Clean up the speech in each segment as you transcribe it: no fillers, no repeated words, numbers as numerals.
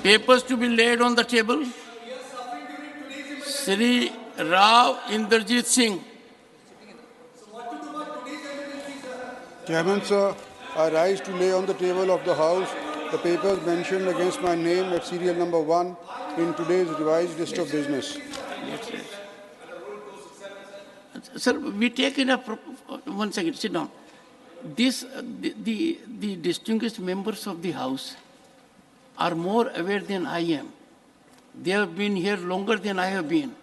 Papers to be laid on the table. Sri Rao Inderjit Singh. Chairman, sir, I rise to lay on the table of the House the papers mentioned against my name at serial number 1 in today's revised list of business. Yes. Sir, we take in a... One second, sit down. The distinguished members of the House are more aware than I am. They have been here longer than I have been.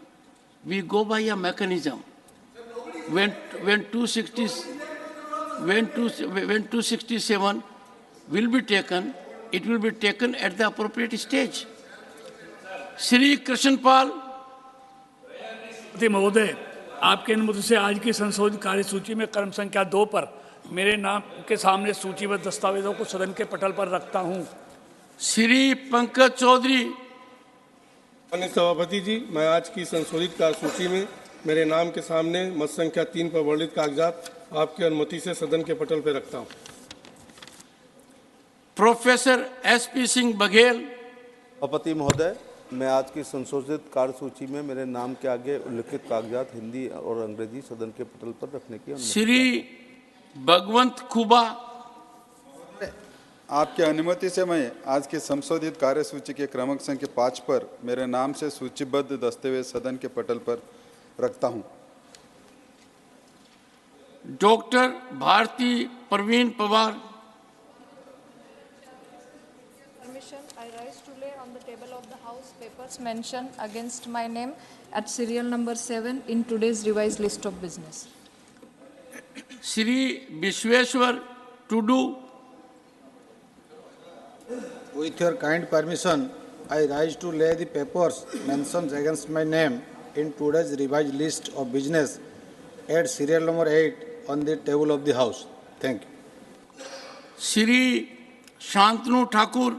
We go by a mechanism. When 267 will be taken, it will be taken at the appropriate stage. Shri Krishnapal. महोदय, आपके अनुमति से आज की संशोधित कार्यसूची में क्रम संख्या 2 पर मेरे नाम के सामने सूचीबद्ध दस्तावेजों को सदन के पटल पर रखता हूं। श्री पंकज चौधरी। माननीय सभापति जी, मैं आज की संशोधित कार्यसूची में मेरे नाम के सामने मत संख्या 3 पर वर्णित कागजात आपकी अनुमति से सदन के पटल पर रखता हूं। Professor SP Singh Baghel. सभापति महोदय, मैं आज की संशोधित कार्यसूची में मेरे नाम के आगे उल्लिखित कागजात हिंदी और अंग्रेजी सदन के पटल पर रखने की अनुमति। श्री भगवंत खुबा। आपकी अनुमति से मैं आज की संशोधित कार्यसूची के क्रमांक संख्या 5 पर मेरे नाम से सूचीबद्ध दस्तावेज सदन के पटल पर रखता हूं। Doctor Bharati Pravin Pawar. I rise to lay on the table of the House papers mentioned against my name at serial number 7 in today's revised list of business. Shri Vishweshwar Tudu. With your kind permission, I rise to lay the papers mentioned against my name in today's revised list of business at serial number 8 on the table of the House. Thank you. Shri Shantanu Thakur.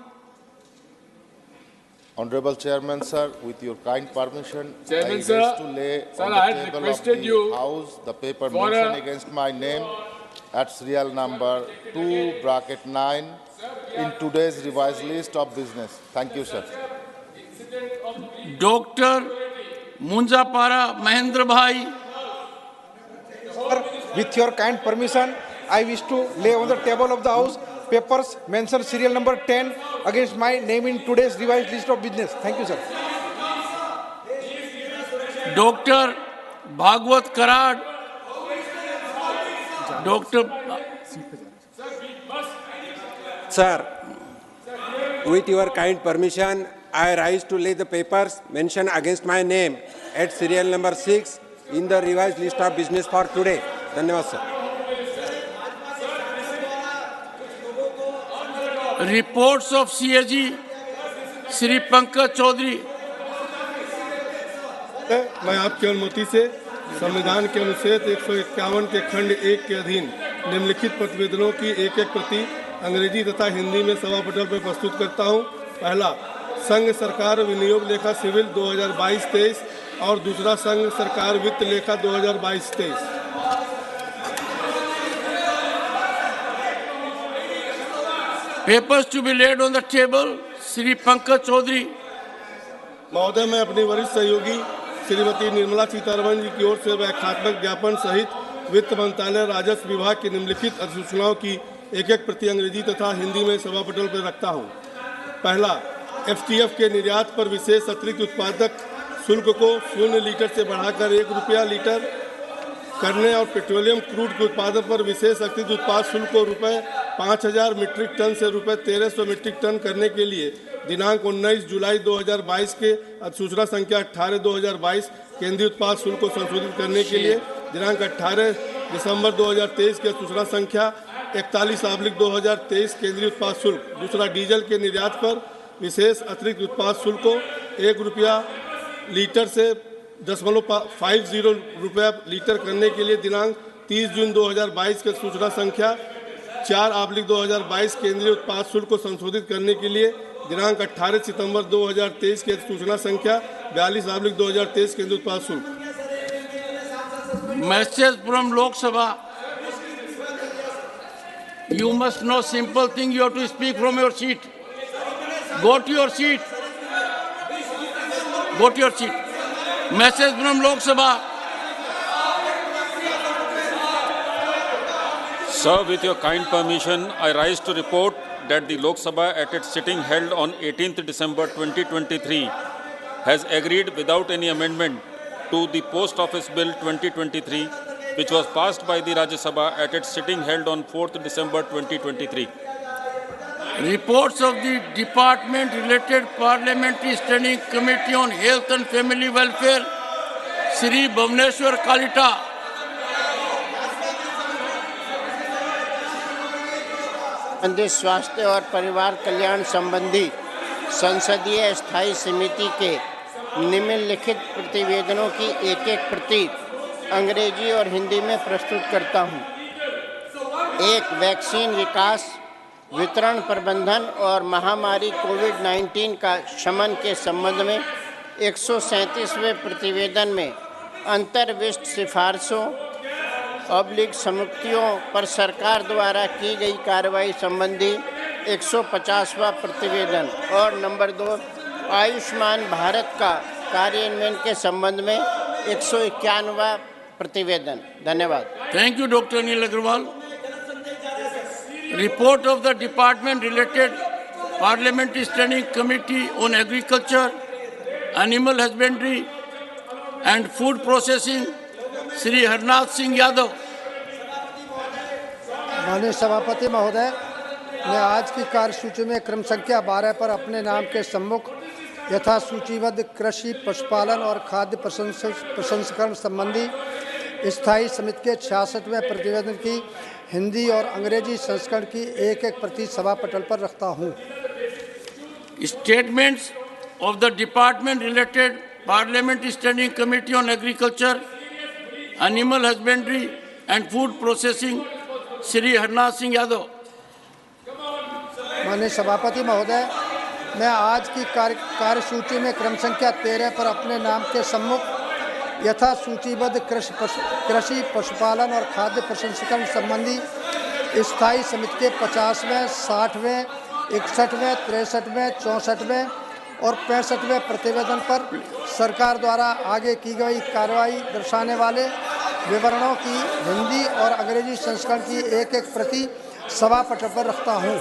Honorable Chairman, sir, with your kind permission, Chairman, I wish sir, to lay sir, on I the had table of requested the you House the paper for mentioned against my name at serial number 2/9 in today's revised list of business. Thank you, sir. Dr. Munjapara Mahendra Bhai. With your kind permission, I wish to lay on the table of the House papers mentioned serial number 10 against my name in today's revised list of business. Thank you, sir. Dr. Bhagwat Karad. Dr. Sir, with your kind permission, I rise to lay the papers mentioned against my name at serial number 6 in the revised list of business for today. Dhanyawad, sir. Reports of CAG, Shri Pankaj Chaudhary. मैं आपकी अनुमति से संविधान के अनुच्छेद 151 के खंड 1 के अधीन निम्नलिखित प्रतिवेदनों की एक प्रति अंग्रेजी तथा हिंदी में सभा पटल पर प्रस्तुत करता हूं। पहला, संघ सरकार विनियोग लेखा सिविल 2022-23 और दूसरा संघ सरकार वित्त लेखा 2022-23। Papers to be laid on the table, Shri Pankaj Chaudhary. महोदय, मैं अपनी वरिष्ठ सहयोगी श्रीमती निर्मला सीतारमण जी की ओर से व्याख्यात्मक ज्ञापन सहित वित्त मंत्रालय राजस्व विभाग की निम्नलिखित अधिसूचनाओं की एक प्रति अंग्रेजी तथा हिंदी में सभा पटल पर रखता हूं। पहला, FTF के निर्यात पर विशेष अतिरिक्त उत्पादक शुल्क को 0 लीटर से बढ़ाकर 1 रुपया लीटर करने और पेट्रोलियम क्रूड के उत्पादन पर विशेष अतिरिक्त उत्पाद शुल्क को ₹5000 मीट्रिक टन से ₹1300 मीट्रिक टन करने के लिए दिनांक 19 जुलाई 2022 के अधिसूचना संख्या 18/2022 केंद्रीय उत्पाद शुल्क को संशोधित करने के लिए दिनांक 18 दिसंबर 2023 के अधिसूचना संख्या 41/2023 केंद्रीय उत्पाद शुल्क। दूसरा, डीजल के निर्यात पर विशेष अतिरिक्त उत्पाद शुल्क को 1 रुपया लीटर से 0.50 रुपया लीटर करने के लिए दिनांक 30 जून 2022 के सूचना संख्या 4/2022 केंद्रीय उत्पाद शुल्क को संशोधित करने के लिए दिनांक 18 सितंबर 2023 के सूचना संख्या 42/2023 केंद्रीय उत्पाद शुल्क। Message from Lok Sabha. You must know simple thing. You have to speak from your seat. Go to your seat. Go to your seat. Message from Lok Sabha. Sir, with your kind permission, I rise to report that the Lok Sabha at its sitting held on 18th December 2023 has agreed without any amendment to the Post Office Bill 2023, which was passed by the Rajya Sabha at its sitting held on 4th December 2023. Reports of the Department-related Parliamentary Standing Committee on Health and Family Welfare, Shri Bhuvaneshwar Kalita. स्वास्थ्य और परिवार कल्याण संबंधी संसदीय स्थायी समिति के निम्नलिखित प्रतिवेदनों की एक एक प्रति अंग्रेजी और हिंदी में प्रस्तुत करता हूं। एक, वैक्सीन विकास, वितरण प्रबंधन और महामारी कोविड-19 का शमन के संबंध में 137वें प्रतिवेदन में अंतर्विष्ट सिफारिशों /समुक्तियों पर सरकार द्वारा की गई कार्रवाई संबंधी 150वां प्रतिवेदन और नंबर 2, आयुष्मान भारत का कार्यान्वयन के संबंध में 151वां प्रतिवेदन। धन्यवाद। Thank you, Dr. Anil Agrawal. Report of the Department-related Parliamentary Standing Committee on Agriculture, Animal Husbandry and Food Processing, Shri Harnath Singh Yadav. माननीय सभापति महोदय, मैं आज की कार्यसूची में क्रम संख्या 12 पर अपने नाम के सम्मुख यथा सूचीबद्ध कृषि, पशुपालन और खाद्य प्रसंस्करण संबंधी स्थायी समिति के 66वें प्रतिवेदन की हिंदी और अंग्रेजी संस्करण की एक एक प्रति सभा पटल पर रखता हूँ। Statements of the Department-related Parliamentary Standing Committee on Agriculture, Animal Husbandry and Food Processing, Shri Harnath Singh Yadav. माननीय सभापति महोदय, मैं आज की कार्यसूची में क्रम संख्या 13 पर अपने नाम के सम्मुख यथा सूचीबद्ध कृषि, पशुपालन और खाद्य प्रसंस्करण संबंधी स्थायी समिति के 50वें, 60वें, 61वें, 63वें, 64वें और 65वें प्रतिवेदन पर सरकार द्वारा आगे की गई कार्रवाई दर्शाने वाले विवरणों की हिंदी और अंग्रेजी संस्करण की एक एक प्रति सभा पटल पर रखता हूँ।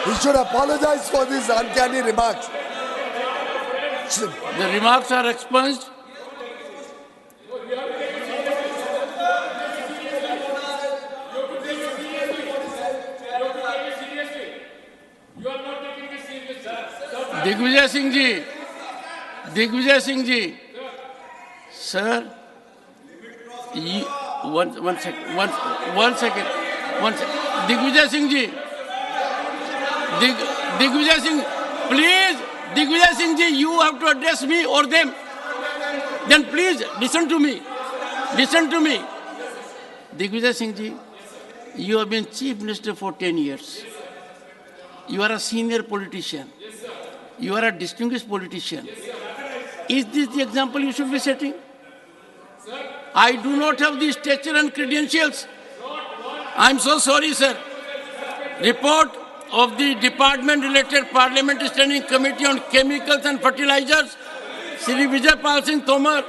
He should apologize for these uncanny remarks. The remarks are expunged. Digvijay Singh ji, sir, one second. Digvijay Singh ji, Digvijay Singh, please, Digvijay Singh ji, you have to address me or them. Then please listen to me. Listen to me. Digvijay Singh ji, you have been Chief Minister for 10 years. You are a senior politician. You are a distinguished politician. Is this the example you should be setting? I do not have the stature and credentials. I am so sorry, sir. Report of the Department-related Parliamentary Standing Committee on Chemicals and Fertilizers, Shri Vijay Pal Singh Tomar.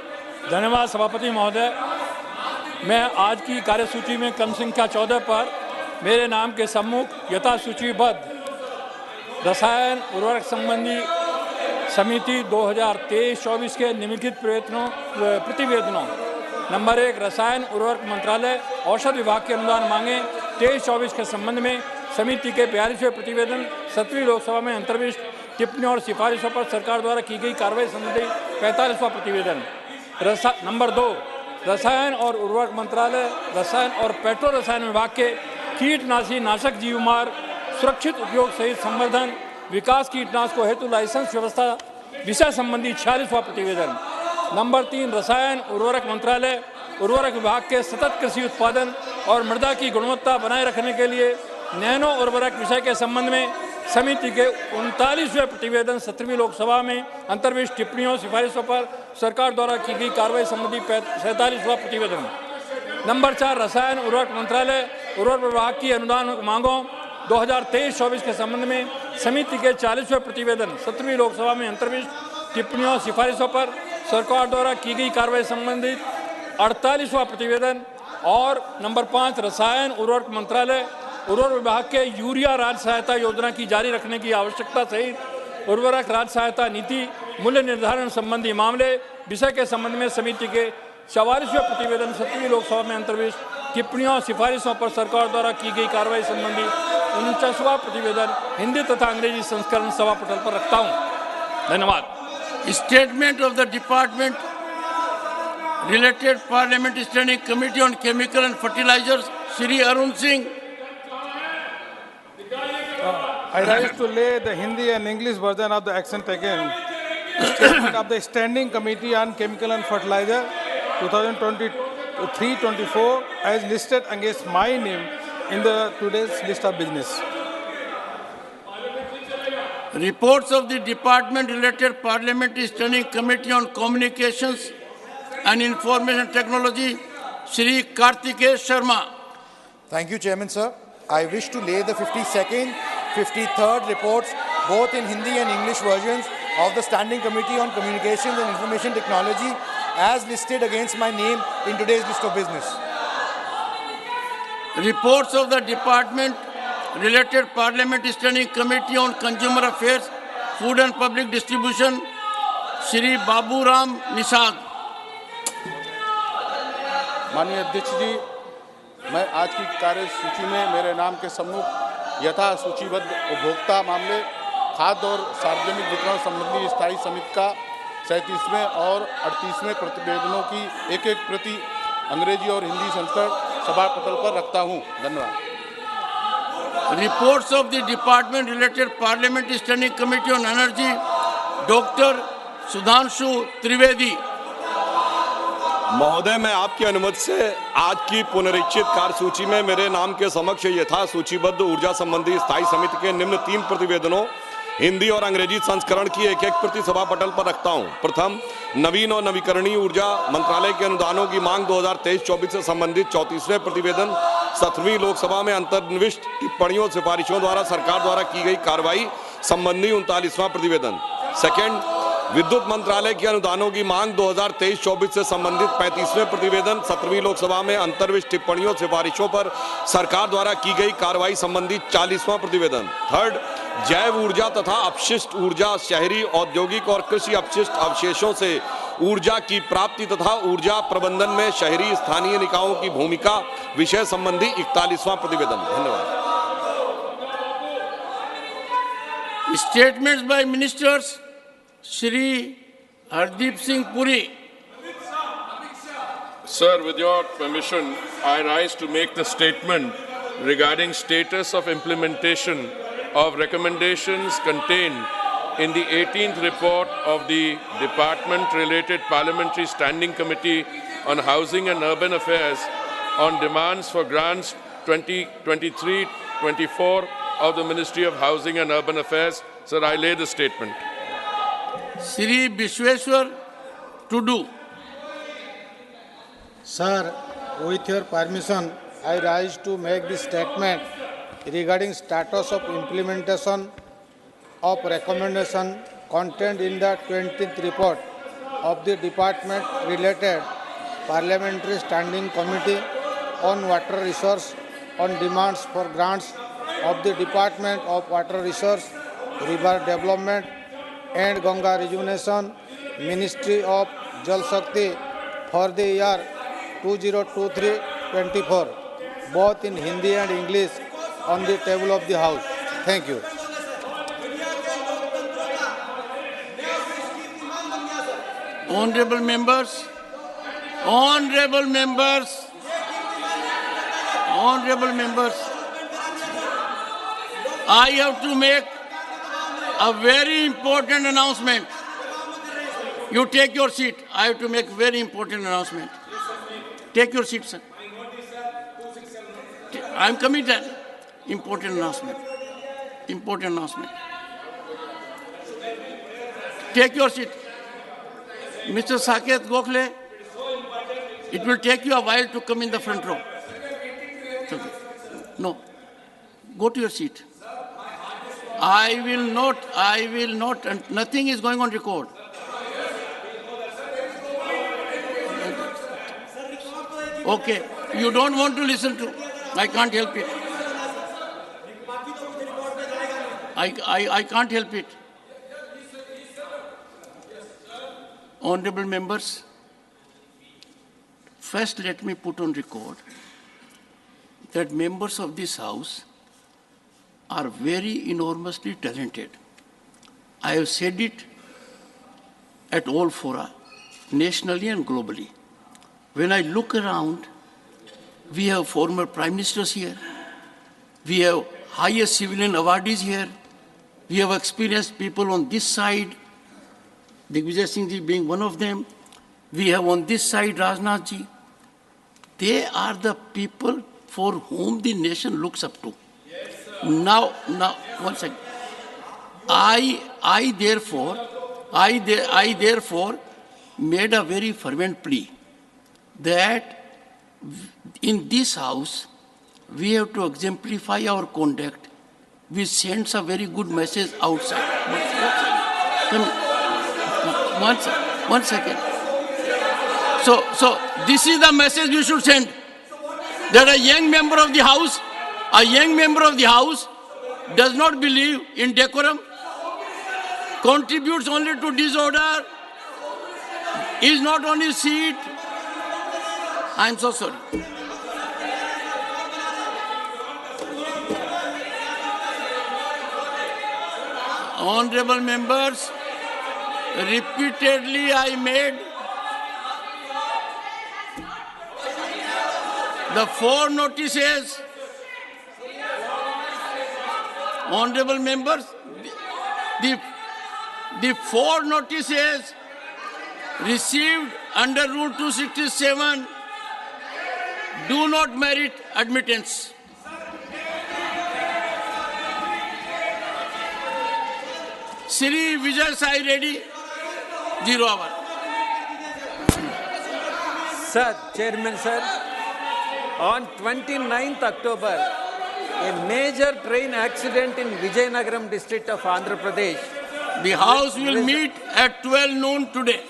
धन्यवाद सभापति महोदय। मैं आज की कार्यसूची में क्रम संख्या 14 पर मेरे नाम के सम्मुख यथा सूचीबद्ध रसायन उर्वरक संबंधी समिति 2023-24 के निम्नलिखित प्रतिवेदनों नंबर 1, रसायन उर्वरक मंत्रालय औषध विभाग के अनुदान मांगे 23-24 के संबंध में समिति के 42वें प्रतिवेदन 7वीं लोकसभा में अंतर्विष्ट टिप्पणियों और सिफारिशों पर सरकार द्वारा की गई कार्रवाई संबंधी 45वां प्रतिवेदन। नंबर 2, रसायन और उर्वरक मंत्रालय रसायन और पेट्रो रसायन विभाग के कीटनाशी नाशक जीवमार सुरक्षित उपयोग सहित संवर्धन विकास कीटनाशकों हेतु लाइसेंस व्यवस्था विषय संबंधी 46वां प्रतिवेदन। नंबर 3, रसायन उर्वरक मंत्रालय उर्वरक विभाग के सतत कृषि उत्पादन और मृदा की गुणवत्ता बनाए रखने के लिए नैनो उर्वरक विषय के संबंध में समिति के 39वें प्रतिवेदन 17वीं लोकसभा में अंतर्विष्ट टिप्पणियों सिफारिशों पर सरकार द्वारा की गई कार्रवाई संबंधी 47वां प्रतिवेदन। नंबर 4 रसायन उर्वरक मंत्रालय उर्वरक विभाग की अनुदान मांगों 2023-24 के संबंध में समिति के 40वें प्रतिवेदन 17वीं लोकसभा में अंतर्विष्ट टिप्पणियों सिफारिशों पर सरकार द्वारा की गई कार्रवाई संबंधित 48वां प्रतिवेदन और नंबर 5 रसायन उर्वरक मंत्रालय उर्वरक विभाग के यूरिया राज्य सहायता योजना की जारी रखने की आवश्यकता सहित उर्वरक राज्य सहायता नीति मूल्य निर्धारण संबंधी मामले विषय के संबंध में समिति के 44वें प्रतिवेदन 17वीं लोकसभा में अंतर्विष्ट टिप्पणियों सिफारिशों पर सरकार द्वारा की गई कार्रवाई संबंधी 49वां प्रतिवेदन हिंदी तथा अंग्रेजी संस्करण सभा पटल पर रखता हूं। धन्यवाद। Statement of the Department related Parliamentary Standing Committee on Chemical and Fertilizers, Shri Arun Singh. I rise to lay the Hindi and English version of the action taken. Statement of the Standing Committee on Chemical and Fertilizer 2023-24 as listed against my name in the today's list of business. Reports of the Department related Parliamentary Standing Committee on Communications and Information Technology, Shri Kartikeya Sharma. Thank you, Chairman, sir. I wish to lay the 52nd, 53rd reports, both in Hindi and English versions, of the Standing Committee on Communications and Information Technology as listed against my name in today's list of business. Reports of the Department related Parliamentary Standing Committee on Consumer Affairs, Food and Public Distribution, Shri Babu Ram Nisag. माननीय अध्यक्ष जी, मैं आज की कार्यसूची में मेरे नाम के सम्मुख यथा सूचीबद्ध उपभोक्ता मामले खाद्य और सार्वजनिक वितरण संबंधी स्थायी समिति का 37वें और 38वें प्रतिवेदनों की एक एक प्रति अंग्रेजी और हिंदी संस्करण सभा पटल पर रखता हूं। धन्यवाद। Reports of the Department related Parliamentary Standing Committee on Energy, Dr. Sudhanshu Trivedi. महोदय, मैं आपकी अनुमति से आज की पुनरीक्षित कार्यसूची में मेरे नाम के समक्ष यथा सूचीबद्ध ऊर्जा संबंधी स्थायी समिति के निम्न 3 प्रतिवेदनों हिंदी और अंग्रेजी संस्करण की एक एक प्रति सभा पटल पर रखता हूं। प्रथम, नवीन और नवीकरणीय ऊर्जा मंत्रालय के अनुदानों की मांग 2023-24 से संबंधित 34वें प्रतिवेदन 17वीं लोकसभा में अंतर्निविष्ट टिप्पणियों सिफारिशों द्वारा सरकार द्वारा की गई कार्रवाई संबंधी 39वां प्रतिवेदन। सेकंड, विद्युत मंत्रालय के अनुदानों की मांग 2023-24 से संबंधित 35वें प्रतिवेदन 17वीं लोकसभा में अंतर्विष्ट टिप्पणियों सिफारिशों पर सरकार द्वारा की गई कार्रवाई संबंधी 40वां प्रतिवेदन। थर्ड, जैव ऊर्जा तथा अपशिष्ट ऊर्जा शहरी औद्योगिक और कृषि अपशिष्ट अवशेषों से ऊर्जा की प्राप्ति तथा ऊर्जा प्रबंधन में शहरी स्थानीय निकायों की भूमिका विषय संबंधी 41वां प्रतिवेदन। धन्यवाद। Statements by Ministers, Shri Hardeep Singh Puri. Sir, with your permission, I rise to make the statement regarding status of implementation of recommendations contained in the 18th report of the Department-related Parliamentary Standing Committee on Housing and Urban Affairs on demands for grants 2023-24 of the Ministry of Housing and Urban Affairs. Sir, I lay the statement. Shri Vishweshwar Tudu. Sir, with your permission, I rise to make this statement regarding status of implementation of recommendation contained in the 20th report of the Department-related Parliamentary Standing Committee on Water Resource on demands for grants of the Department of Water Resource, River Development and Ganga Rejuvenation, Ministry of Jal Shakti for the year 2023-24, both in Hindi and English, on the table of the House. Thank you. Honorable members, I have to make a very important announcement. You take your seat. I have to make a very important announcement. Take your seat, sir. I am coming there. Important announcement. Take your seat. Mr. Saket Gokhale, It will take you a while to come in the front row. It's okay. No. Go to your seat. I will not, and nothing is going on record. Okay, you don't want to listen to, I can't help it. I can't help it. Honorable members, first let me put on record that members of this House are very enormously talented. I have said it at all fora, nationally and globally. When I look around, we have former prime ministers here, we have highest civilian awardees here, we have experienced people on this side, Digvijay Singh ji being one of them, we have on this side Rajnath ji. They are the people for whom the nation looks up to. Now, one second. I therefore made a very fervent plea that in this House, we have to exemplify our conduct, which sends a very good message outside. One second. So this is the message we should send, that a young member of the House does not believe in decorum, contributes only to disorder, is not on his seat. I am so sorry. Honorable members, repeatedly I made the 4 notices. Honorable members, the 4 notices received under Rule 267 do not merit admittance. Sri Vijay Sai Reddy, 0 hour. Sir, Chairman sir, on 29th October, a major train accident in Vijayanagaram district of Andhra Pradesh. The House will meet at 12 noon today.